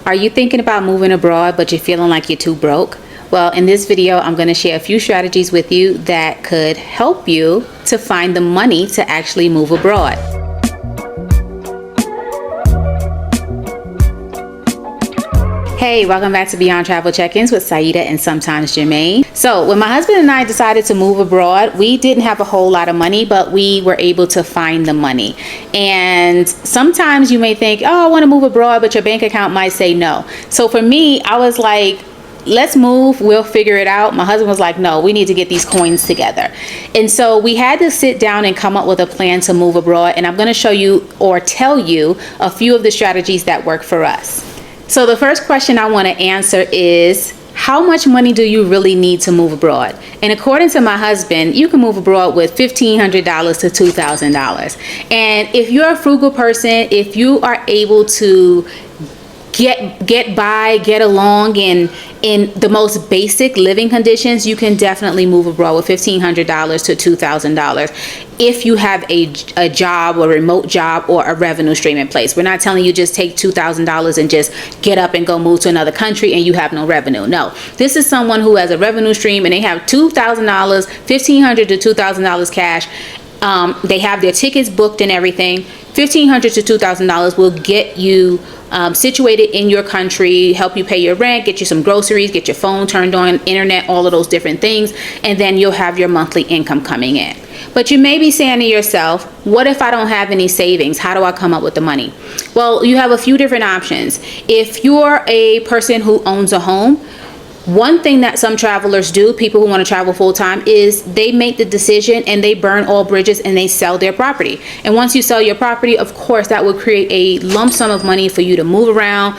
Are you thinking about moving abroad, but you're feeling like you're too broke? Well, in this video, I'm going to share a few strategies with you that could help you to find the money to actually move abroad. Hey, welcome back to Beyond Travel Check-ins with Saida and sometimes Jermaine. So when my husband and I decided to move abroad, we didn't have a whole lot of money, but we were able to find the money. And sometimes you may think, oh, I want to move abroad, but your bank account might say no. So for me, I was like, let's move, we'll figure it out. My husband was like, no, we need to get these coins together. And so we had to sit down and come up with a plan to move abroad. And I'm going to show you or tell you a few of the strategies that work for us. So the first question I want to answer is, how much money do you really need to move abroad? And according to my husband, you can move abroad with $1,500 to $2,000. And if you're a frugal person, if you are able to get by, get along in the most basic living conditions, you can definitely move abroad with $1,500 to $2,000 if you have a job, a remote job, or a revenue stream in place. We're not telling you just take $2,000 and just get up and go move to another country and you have no revenue. No, this is someone who has a revenue stream and they have $2,000, $1,500 to $2,000 cash. They have their tickets booked and everything. $1,500 to $2,000 will get you situated in your country, help you pay your rent, get you some groceries, get your phone turned on, internet, all of those different things, and then you'll have your monthly income coming in. But you may be saying to yourself, what if I don't have any savings? How do I come up with the money? Well, you have a few different options. If you're a person who owns a home, one thing that some travelers do, people who want to travel full time, is they make the decision and they burn all bridges and they sell their property. And once you sell your property, of course, that will create a lump sum of money for you to move around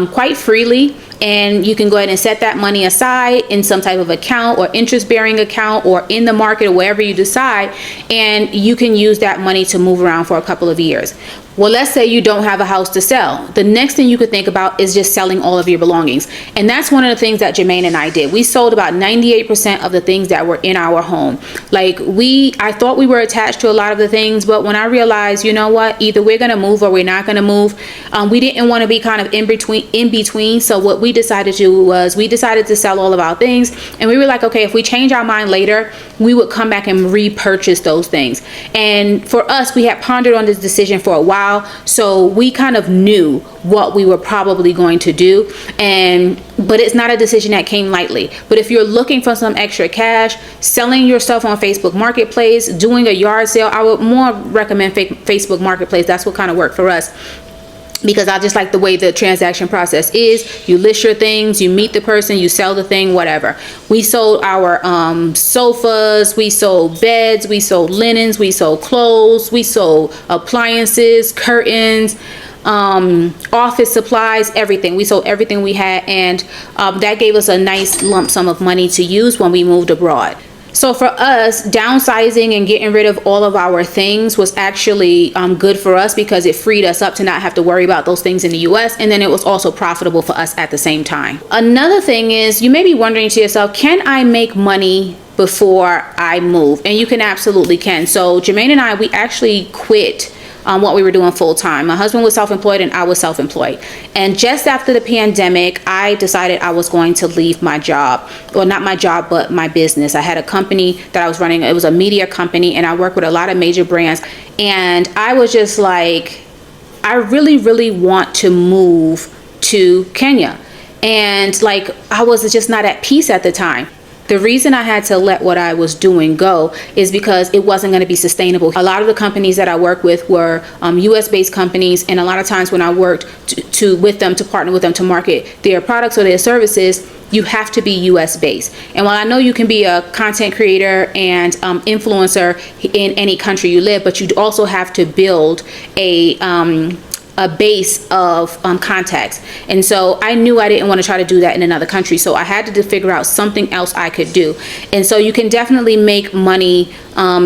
quite freely. And you can go ahead and set that money aside in some type of account or interest-bearing account or in the market or wherever you decide. And you can use that money to move around for a couple of years. Well, let's say you don't have a house to sell. The next thing you could think about is just selling all of your belongings. And that's one of the things that Jermaine and I did. We sold about 98% of the things that were in our home. Like I thought we were attached to a lot of the things, but when I realized, you know what, either we're going to move or we're not going to move, we didn't want to be kind of in between. So what we decided to do was we decided to sell all of our things. And we were like, okay, if we change our mind later, we would come back and repurchase those things. And for us, we had pondered on this decision for a while. So we kind of knew what we were probably going to do. But it's not a decision that came lightly. But if you're looking for some extra cash, selling your stuff on Facebook Marketplace, doing a yard sale, I would more recommend Facebook Marketplace. That's what kind of worked for us, because I just like the way the transaction process is. You list your things, you meet the person, you sell the thing, whatever. We sold our sofas, we sold beds, we sold linens, we sold clothes, we sold appliances, curtains, office supplies, everything. We sold everything we had, and that gave us a nice lump sum of money to use when we moved abroad. So for us, downsizing and getting rid of all of our things was actually good for us, because it freed us up to not have to worry about those things in the US. And then it was also profitable for us at the same time. Another thing is, you may be wondering to yourself, can I make money before I move? And you can absolutely can. So Jermaine and I, we actually quit what we were doing full time. My husband was self-employed and I was self-employed. And just after the pandemic, I decided I was going to leave my job. Well, not my job, but my business. I had a company that I was running. It was a media company, and I worked with a lot of major brands. And I was just like, I really, really want to move to Kenya. And like, I was just not at peace at the time. The reason I had to let what I was doing go is because it wasn't going to be sustainable. A lot of the companies that I worked with were US based companies, and a lot of times when I worked with them to partner with them to market their products or their services, you have to be US based. And while I know you can be a content creator and influencer in any country you live, but you also have to build a base of contacts. And so I knew I didn't want to try to do that in another country. So I had to figure out something else I could do. And so you can definitely make money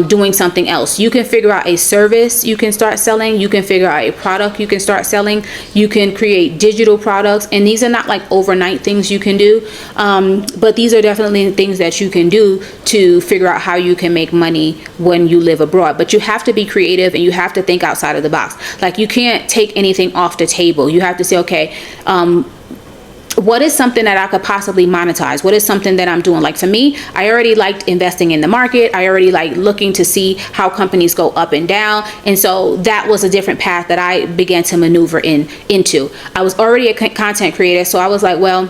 doing something else. You can figure out a service you can start selling. You can figure out a product you can start selling. You can create digital products. And these are not like overnight things you can do. But these are definitely things that you can do to figure out how you can make money when you live abroad. But you have to be creative and you have to think outside of the box. Like, you can't take anything off the table. You have to say, okay, what is something that I could possibly monetize? What is something that I'm doing? Like for me, I already liked investing in the market. I already like looking to see how companies go up and down. And so that was a different path that I began to maneuver into. I was already a content creator. So I was like, well,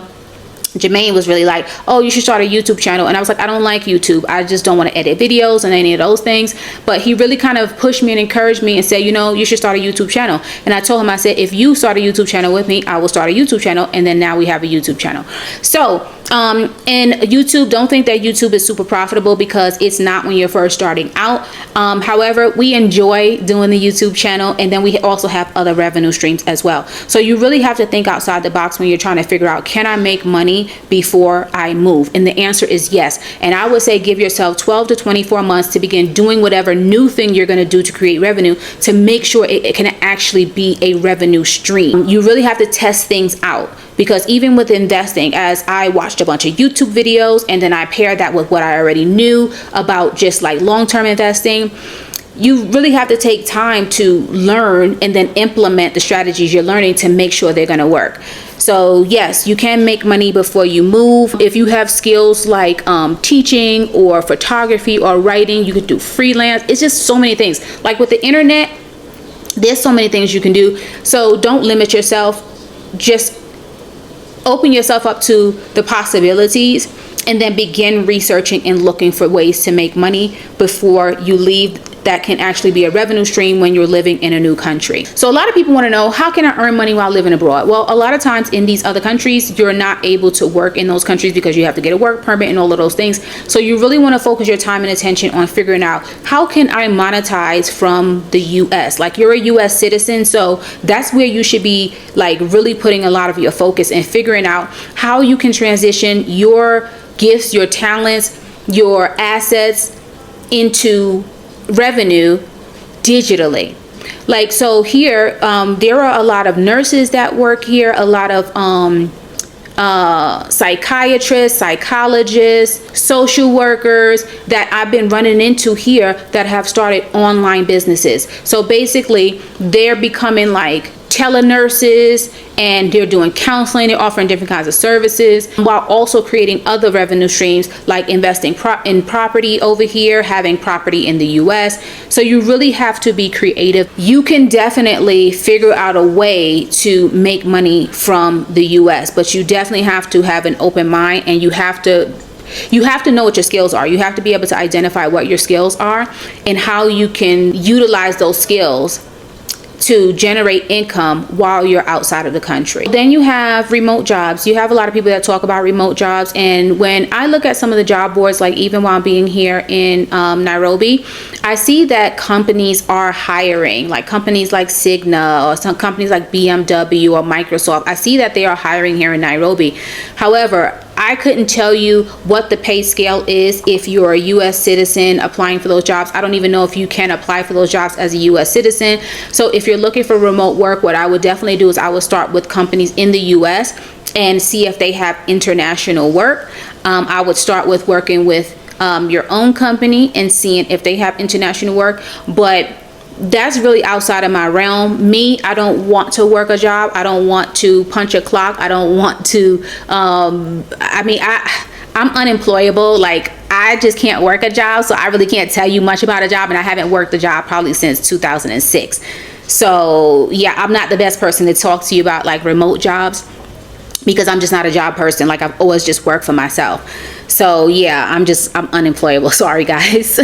Jermaine was really like, oh, you should start a YouTube channel. And I was like, I don't like YouTube. I just don't want to edit videos and any of those things. But he really kind of pushed me and encouraged me and said, you know, you should start a YouTube channel. And I told him, I said, if you start a YouTube channel with me, I will start a YouTube channel. And then now we have a YouTube channel. So and YouTube, don't think that YouTube is super profitable, because it's not when you're first starting out. However, we enjoy doing the YouTube channel, and then we also have other revenue streams as well. So you really have to think outside the box when you're trying to figure out, can I make money before I move? And the answer is yes. And I would say give yourself 12 to 24 months to begin doing whatever new thing you're going to do to create revenue, to make sure it can actually be a revenue stream. You really have to test things out, because even with investing, as I watched a bunch of YouTube videos and then I paired that with what I already knew about just like long-term investing, you really have to take time to learn and then implement the strategies you're learning to make sure they're going to work. So yes, you can make money before you move. If you have skills like teaching or photography or writing, you could do freelance. It's just so many things. Like with the internet, there's so many things you can do. So don't limit yourself. Just open yourself up to the possibilities, and then begin researching and looking for ways to make money before you leave. That can actually be a revenue stream when you're living in a new country. So a lot of people want to know, how can I earn money while living abroad? Well, a lot of times in these other countries, you're not able to work in those countries because you have to get a work permit and all of those things. So you really want to focus your time and attention on figuring out, how can I monetize from the US? Like, you're a US citizen, so that's where you should be like really putting a lot of your focus and figuring out how you can transition your gifts, your talents, your assets into revenue digitally. Like, so here there are a lot of nurses that work here, a lot of psychiatrists, psychologists, social workers that I've been running into here that have started online businesses. So basically they're becoming like telenurses, and they're doing counseling. They're offering different kinds of services while also creating other revenue streams, like investing in property over here, having property in the US. So you really have to be creative. You can definitely figure out a way to make money from the US, but you definitely have to have an open mind, and you have to know what your skills are. You have to be able to identify what your skills are and how you can utilize those skills to generate income while you're outside of the country. Then you have remote jobs. You have a lot of people that talk about remote jobs, and when I look at some of the job boards, like even while being here in Nairobi, I see that companies are hiring, like companies like Cigna or some companies like BMW or Microsoft. I see that they are hiring here in Nairobi. However, I couldn't tell you what the pay scale is if you're a US citizen applying for those jobs. I don't even know if you can apply for those jobs as a US citizen. So if you're looking for remote work, what I would definitely do is I would start with companies in the US and see if they have international work. I would start with working with your own company and seeing if they have international work. But that's really outside of my realm. Me, I don't want to work a job. I don't want to punch a clock. I don't want to, I'm unemployable. Like, I just can't work a job. So I really can't tell you much about a job. And I haven't worked a job probably since 2006. So yeah, I'm not the best person to talk to you about like remote jobs, because I'm just not a job person. Like, I've always just worked for myself. So yeah, I'm unemployable. Sorry guys.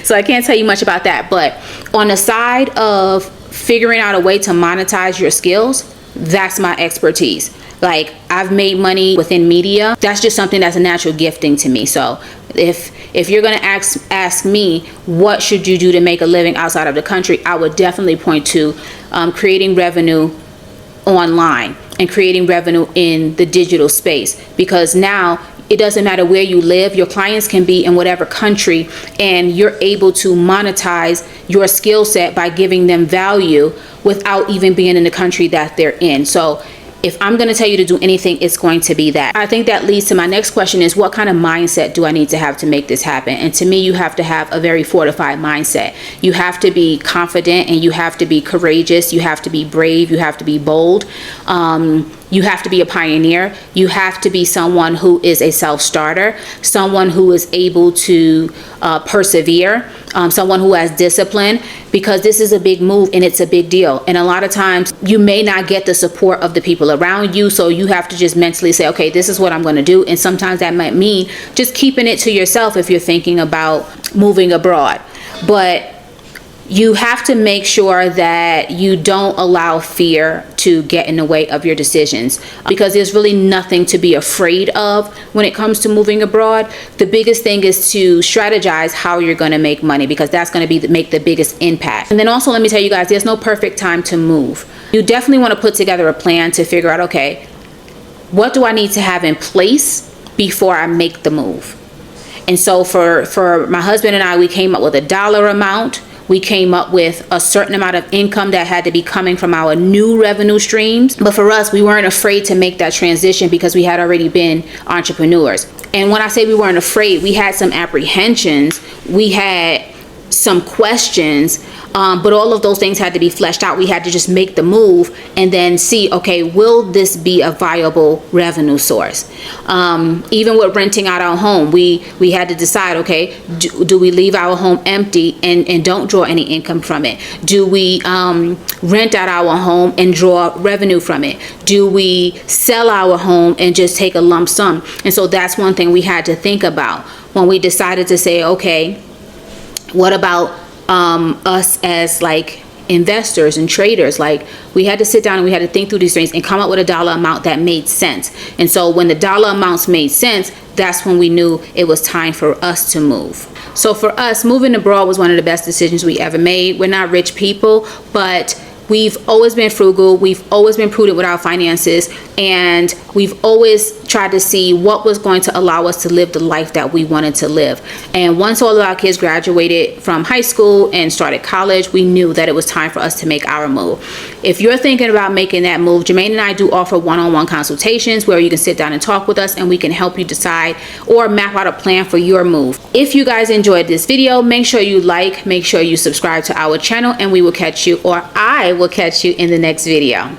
So I can't tell you much about that. But on the side of figuring out a way to monetize your skills, that's my expertise. Like, I've made money within media. That's just something that's a natural gifting to me. So if you're gonna ask me, what should you do to make a living outside of the country, I would definitely point to creating revenue online and creating revenue in the digital space, because now it doesn't matter where you live, your clients can be in whatever country, and you're able to monetize your skill set by giving them value without even being in the country that they're in. So if I'm going to tell you to do anything, it's going to be that. I think that leads to my next question is, what kind of mindset do I need to have to make this happen? And to me, you have to have a very fortified mindset. You have to be confident, and you have to be courageous. You have to be brave. You have to be bold. You have to be a pioneer. You have to be someone who is a self-starter, someone who is able to persevere, someone who has discipline, because this is a big move and it's a big deal. And a lot of times you may not get the support of the people around you. So you have to just mentally say, okay, this is what I'm going to do. And sometimes that might mean just keeping it to yourself if you're thinking about moving abroad. But you have to make sure that you don't allow fear to get in the way of your decisions, because there's really nothing to be afraid of when it comes to moving abroad. The biggest thing is to strategize how you're going to make money, because that's going to make the biggest impact. And then also, let me tell you guys, there's no perfect time to move. You definitely want to put together a plan to figure out, okay, what do I need to have in place before I make the move? And so for my husband and I, we came up with a dollar amount. We came up with a certain amount of income that had to be coming from our new revenue streams. But for us, we weren't afraid to make that transition because we had already been entrepreneurs. And when I say we weren't afraid, we had some apprehensions. We had some questions, but all of those things had to be fleshed out. We had to just make the move and then see, okay, will this be a viable revenue source? Even with renting out our home, we had to decide, okay, do we leave our home empty and don't draw any income from it? Do we rent out our home and draw revenue from it? Do we sell our home and just take a lump sum? And so that's one thing we had to think about when we decided to say, okay, what about us as like investors and traders? Like, we had to sit down and we had to think through these things and come up with a dollar amount that made sense. And so when the dollar amounts made sense, that's when we knew it was time for us to move. So for us, moving abroad was one of the best decisions we ever made. We're not rich people, but we've always been frugal. We've always been prudent with our finances, and we've always tried to see what was going to allow us to live the life that we wanted to live. And once all of our kids graduated from high school and started college, we knew that it was time for us to make our move. If you're thinking about making that move, Jermaine and I do offer one-on-one consultations where you can sit down and talk with us, and we can help you decide or map out a plan for your move. If you guys enjoyed this video, make sure you like, make sure you subscribe to our channel, and we will catch you, or I will catch you in the next video.